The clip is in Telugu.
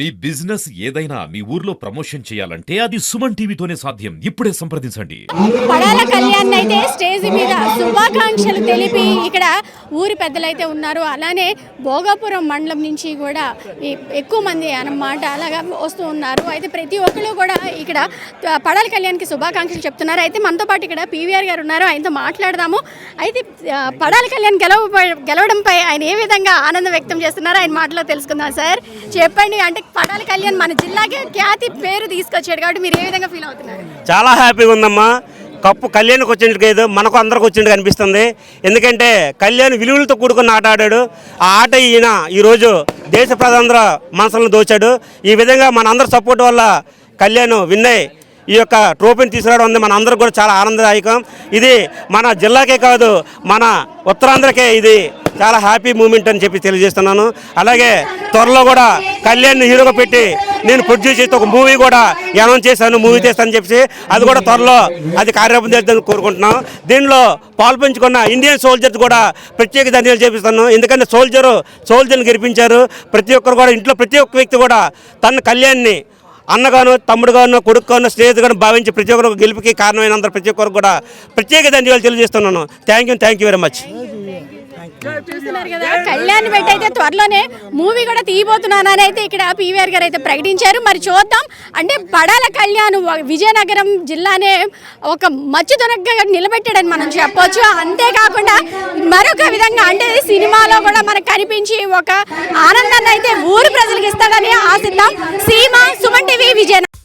మీ బిజినెస్ ఏదైనా మీ ఊర్లో ప్రమోషన్ చేయాలంటే అది సుమన్ టీవీతోనే సాధ్యం. ఇప్పుడే సంప్రదించండి. పడాల కళ్యాణ్ అయితే స్టేజ్ మీద శుభాకాంక్షలు తెలిపి ఇక్కడ ఊరి పెద్దలైతే ఉన్నారు. అలానే భోగాపురం మండలం నుంచి కూడా ఎక్కువ మంది అన్నమాట అలాగా వస్తూ ఉన్నారు. అయితే ప్రతి ఒక్కరు కూడా ఇక్కడ పడాల కళ్యాణ్కి శుభాకాంక్షలు చెప్తున్నారు. అయితే మనతో పాటు ఇక్కడ పీవీఆర్ గారు ఉన్నారు, ఆయనతో మాట్లాడదాము. అయితే పడాల కళ్యాణ్ గెలవడంపై ఆయన ఏ విధంగా ఆనందం వ్యక్తం చేస్తున్నారో ఆయన మాటలో తెలుసుకుందాం. సార్ చెప్పండి, అంటే పడాల కళ్యాణ్ మన జిల్లాకి ఖ్యాతి పేరు తీసుకొచ్చాడు కాబట్టి మీరు ఏ విధంగా ఫీల్ అవుతున్నారు? చాలా హ్యాపీగా ఉందమ్మా. కప్పు కళ్యాణ్కి వచ్చినట్టు కాదు, మనకు అందరికి వచ్చినట్టు కనిపిస్తుంది. ఎందుకంటే కళ్యాణ్ విలువలతో కూడుకున్న ఆట ఆడాడు. ఆ ఆట ఈరోజు దేశ ప్రజలందరూ మనసులను దోచాడు. ఈ విధంగా మన అందరి సపోర్ట్ వల్ల కళ్యాణ్ విన్నయ్ ఈ యొక్క ట్రోఫీని తీసుకురావడం ఉంది మన అందరికి కూడా చాలా ఆనందదాయకం. ఇది మన జిల్లాకే కాదు, మన ఉత్తరాంధ్రకే ఇది చాలా హ్యాపీ మూమెంట్ అని చెప్పి తెలియజేస్తున్నాను. అలాగే త్వరలో కూడా కళ్యాణ్ హీరోగా పెట్టి నేను ప్రొడ్యూస్ చేస్తే ఒక మూవీ కూడా అనౌన్స్ చేశాను, మూవీ చేస్తానని చెప్పి అది కూడా త్వరలో అది కార్యరూపం చేద్దామని కోరుకుంటున్నాం. దీనిలో పాల్పంచుకున్న ఇండియన్ సోల్జర్స్ కూడా ప్రత్యేక ధన్యవాదాలు చేపిస్తాను. ఎందుకంటే సోల్జర్ని గెలిపించారు. ప్రతి ఒక్కరు కూడా ఇంట్లో ప్రతి ఒక్క వ్యక్తి కూడా తన కళ్యాణ్ని అన్నగాను, తమ్ముడుగాను, కొడుకుగాను, స్నేహితుగాను భావించి ప్రతి ఒక్కరు గెలుపుకి కారణమైన అందరూ ప్రతి ఒక్కరు కూడా ప్రత్యేక ధన్యవాదాలు తెలియజేస్తున్నాను. Thank you very much. చూస్తున్నారు కదా, కళ్యాణ్ పెట్టి అయితే త్వరలోనే మూవీ కూడా తీయబోతున్నానని అయితే ఇక్కడ పీవీఆర్ గారు అయితే ప్రకటించారు. మరి చూద్దాం. అంటే పడాల కళ్యాణ్ విజయనగరం జిల్లానే ఒక మచ్చుదొనగా నిలబెట్టాడని మనం చెప్పొచ్చు. అంతేకాకుండా మరొక విధంగా అంటే సినిమాలో కూడా మనకు కనిపించి ఒక ఆనందాన్ని అయితే ఊరి ప్రజలకు ఇస్తాడని ఆశిద్దాం. సీమ, సుమన్ టీవీ, విజయనగరం.